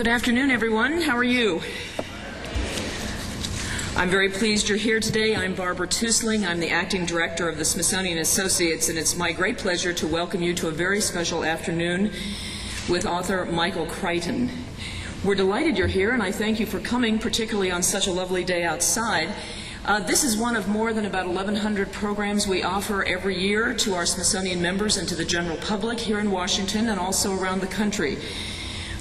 Good afternoon, everyone. How are you? I'm very pleased you're here today. I'm Barbara Tusling. I'm the acting director of the Smithsonian Associates, and it's my great pleasure to welcome you to a very special afternoon with author Michael Crichton. We're delighted you're here, and I thank you for coming, particularly on such a lovely day outside. This is one of more than about 1,100 programs we offer every year to our Smithsonian members and to the general public here in Washington and also around the country.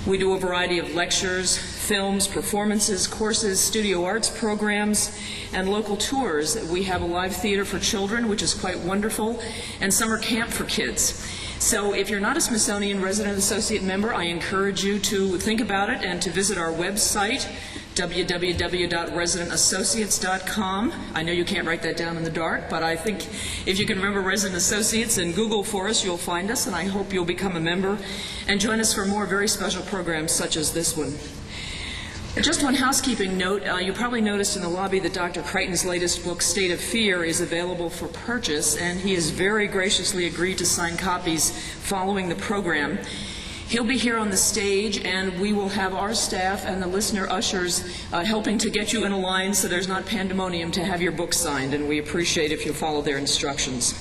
We do a variety of lectures, films, performances, courses, studio arts programs, and local tours. We have a live theater for children, which is quite wonderful, and summer camp for kids. So if you're not a Smithsonian Resident Associate member, I encourage you to think about it and to visit our website, www.residentassociates.com. I know you can't write that down in the dark, but I think if you can remember Resident Associates and Google for us, you'll find us, and I hope you'll become a member and join us for more very special programs such as this one. Just one housekeeping note. You probably noticed in the lobby that Dr. Crichton's latest book, State of Fear, is available for purchase, and he has very graciously agreed to sign copies following the program. He'll be here on the stage, and we will have our staff and the listener ushers helping to get you in a line so there's not pandemonium to have your book signed, and we appreciate if you follow their instructions.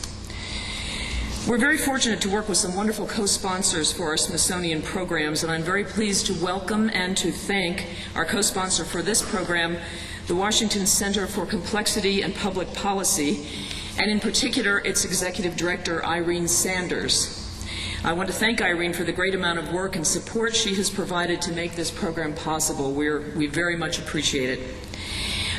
We're very fortunate to work with some wonderful co-sponsors for our Smithsonian programs, and I'm very pleased to welcome and to thank our co-sponsor for this program, the Washington Center for Complexity and Public Policy, and in particular its Executive Director, Irene Sanders. I want to thank Irene for the great amount of work and support she has provided to make this program possible. We very much appreciate it.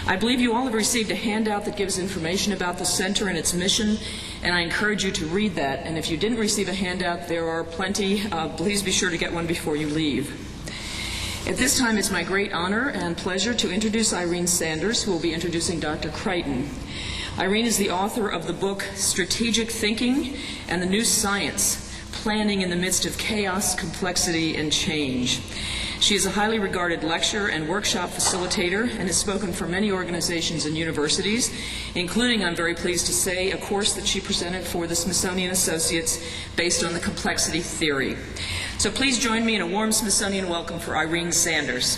I believe you all have received a handout that gives information about the center and its mission, and I encourage you to read that. And if you didn't receive a handout, there are plenty. Please be sure to get one before you leave. At this time, it's my great honor and pleasure to introduce Irene Sanders, who will be introducing Dr. Crichton. Irene is the author of the book Strategic Thinking and the New Science: Planning in the Midst of Chaos, Complexity, and Change. She is a highly regarded lecturer and workshop facilitator and has spoken for many organizations and universities, including, I'm very pleased to say, a course that she presented for the Smithsonian Associates based on the complexity theory. So please join me in a warm Smithsonian welcome for Irene Sanders.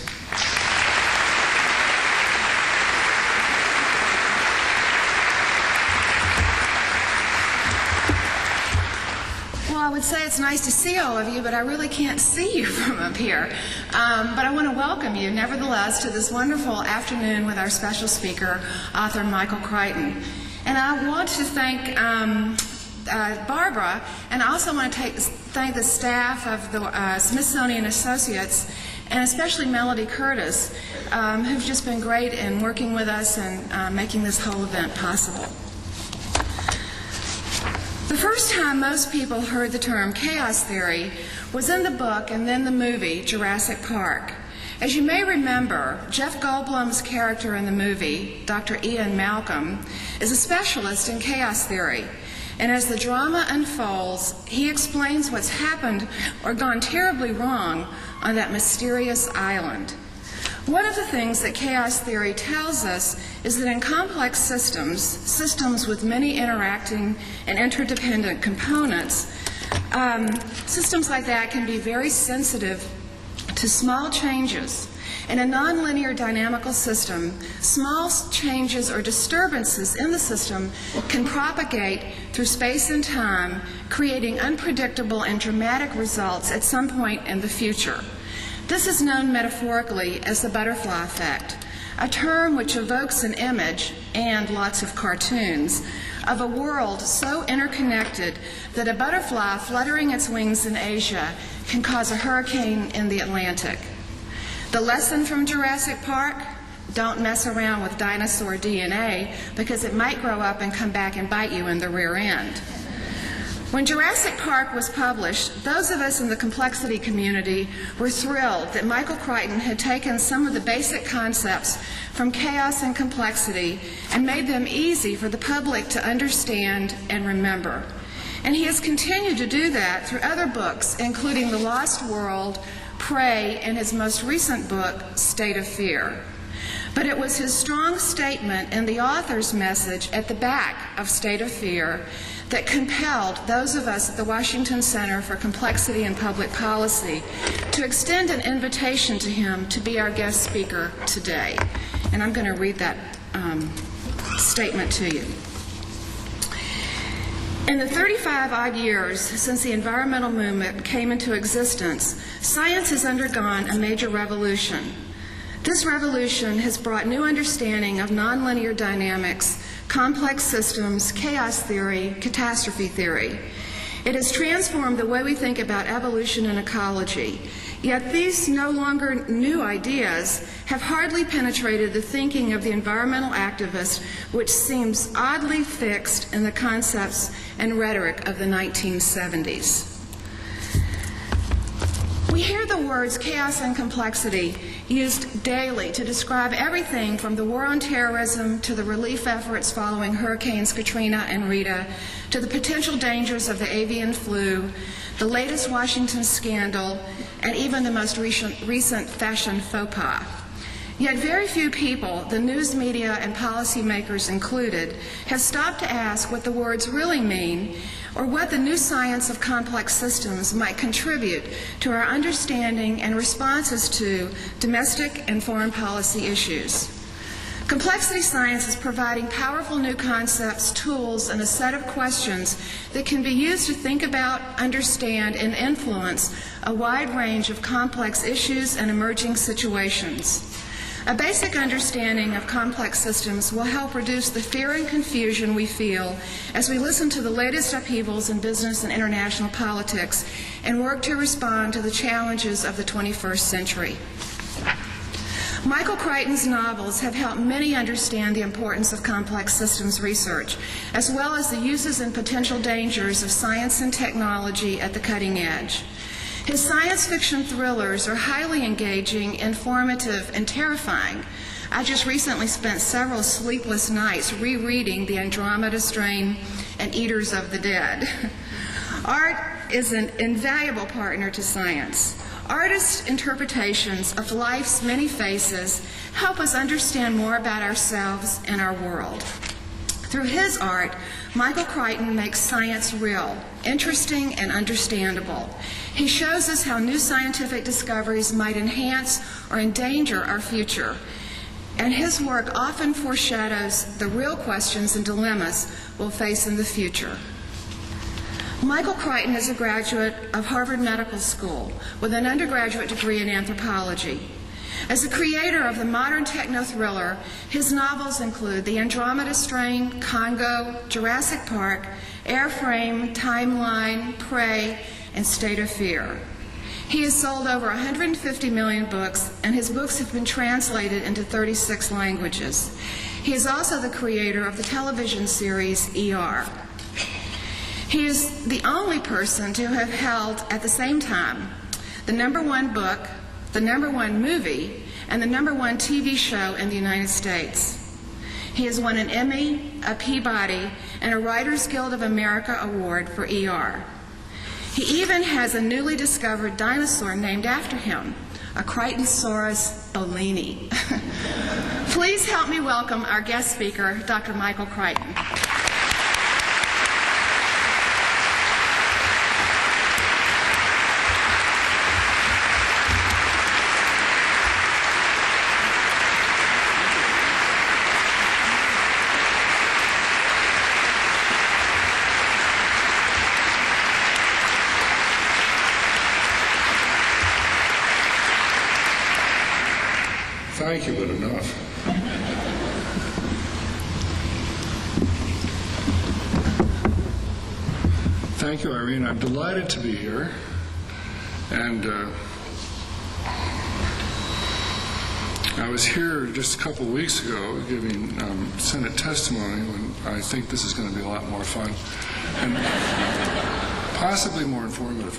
I would say it's nice to see all of you, but I really can't see you from up here. But I want to welcome you, nevertheless, to this wonderful afternoon with our special speaker, author Michael Crichton. And I want to thank Barbara, and I also want to thank the staff of the Smithsonian Associates, and especially Melody Curtis, who've just been great in working with us and making this whole event possible. The first time most people heard the term chaos theory was in the book and then the movie Jurassic Park. As you may remember, Jeff Goldblum's character in the movie, Dr. Ian Malcolm, is a specialist in chaos theory. And as the drama unfolds, he explains what's happened or gone terribly wrong on that mysterious island. One of the things that chaos theory tells us is that in complex systems with many interacting and interdependent components, systems like that can be very sensitive to small changes. In a nonlinear dynamical system, small changes or disturbances in the system can propagate through space and time, creating unpredictable and dramatic results at some point in the future. This is known metaphorically as the butterfly effect, a term which evokes an image, and lots of cartoons, of a world so interconnected that a butterfly fluttering its wings in Asia can cause a hurricane in the Atlantic. The lesson from Jurassic Park? Don't mess around with dinosaur DNA because it might grow up and come back and bite you in the rear end. When Jurassic Park was published, those of us in the complexity community were thrilled that Michael Crichton had taken some of the basic concepts from chaos and complexity and made them easy for the public to understand and remember. And he has continued to do that through other books, including The Lost World, Prey, and his most recent book, State of Fear. But it was his strong statement in the author's message at the back of State of Fear that compelled those of us at the Washington Center for Complexity and Public Policy to extend an invitation to him to be our guest speaker today. And I'm going to read that statement to you. In the 35-odd years since the environmental movement came into existence, science has undergone a major revolution. This revolution has brought new understanding of nonlinear dynamics, complex systems, chaos theory, catastrophe theory. It has transformed the way we think about evolution and ecology. Yet these no longer new ideas have hardly penetrated the thinking of the environmental activist, which seems oddly fixed in the concepts and rhetoric of the 1970s. We hear the words chaos and complexity used daily to describe everything from the war on terrorism to the relief efforts following Hurricanes Katrina and Rita to the potential dangers of the avian flu, the latest Washington scandal, and even the most recent fashion faux pas. Yet very few people, the news media and policymakers included, have stopped to ask what the words really mean or what the new science of complex systems might contribute to our understanding and responses to domestic and foreign policy issues. Complexity science is providing powerful new concepts, tools, and a set of questions that can be used to think about, understand, and influence a wide range of complex issues and emerging situations. A basic understanding of complex systems will help reduce the fear and confusion we feel as we listen to the latest upheavals in business and international politics and work to respond to the challenges of the 21st century. Michael Crichton's novels have helped many understand the importance of complex systems research, as well as the uses and potential dangers of science and technology at the cutting edge. His science fiction thrillers are highly engaging, informative, and terrifying. I just recently spent several sleepless nights rereading The Andromeda Strain and Eaters of the Dead. Art is an invaluable partner to science. Artists' interpretations of life's many faces help us understand more about ourselves and our world. Through his art, Michael Crichton makes science real, interesting, and understandable. He shows us how new scientific discoveries might enhance or endanger our future, and his work often foreshadows the real questions and dilemmas we'll face in the future. Michael Crichton is a graduate of Harvard Medical School with an undergraduate degree in anthropology. As the creator of the modern techno-thriller, his novels include The Andromeda Strain, Congo, Jurassic Park, Airframe, Timeline, Prey, and State of Fear. He has sold over 150 million books, and his books have been translated into 36 languages. He is also the creator of the television series ER. He is the only person to have held at the same time the #1 book, the #1 movie, and the #1 TV show in the United States. He has won an Emmy, a Peabody, and a Writers Guild of America award for ER. He even has a newly discovered dinosaur named after him, a Crichtonsaurus bolini. Please help me welcome our guest speaker, Dr. Michael Crichton. Thank you, but enough. Thank you, Irene. I'm delighted to be here. And I was here just a couple of weeks ago giving Senate testimony when I think this is going to be a lot more fun and possibly more informative.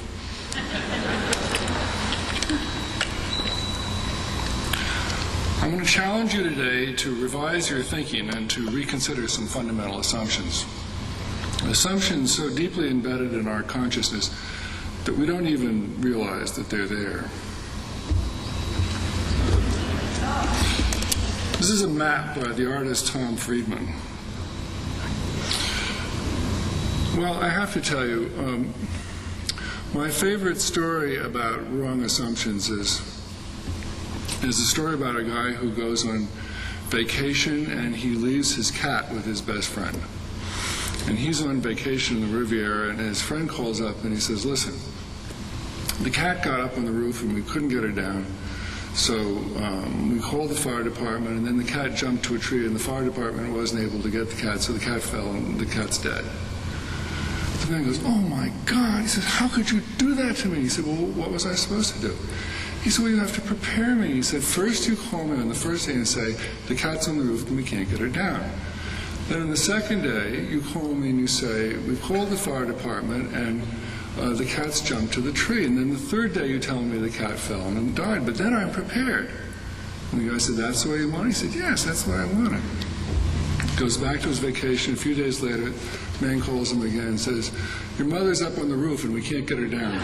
I'm going to challenge you today to revise your thinking and to reconsider some fundamental assumptions. Assumptions so deeply embedded in our consciousness that we don't even realize that they're there. This is a map by the artist Tom Friedman. Well, I have to tell you, my favorite story about wrong assumptions is a story about a guy who goes on vacation and he leaves his cat with his best friend. And he's on vacation in the Riviera, and his friend calls up and he says, listen, the cat got up on the roof and we couldn't get her down. So we called the fire department, and then the cat jumped to a tree, and the fire department wasn't able to get the cat, so the cat fell and the cat's dead. The man goes, oh my God. He says, how could you do that to me? He said, well, what was I supposed to do? He said, well, you have to prepare me. He said, first you call me on the first day and say, the cat's on the roof and we can't get her down. Then on the second day, you call me and you say, we've called the fire department and the cat's jumped to the tree. And then the third day you tell me the cat fell and died, but then I'm prepared. And the guy said, that's the way you want it? He said, yes, that's what I wanted. Goes back to his vacation. A few days later, man calls him again and says, your mother's up on the roof and we can't get her down.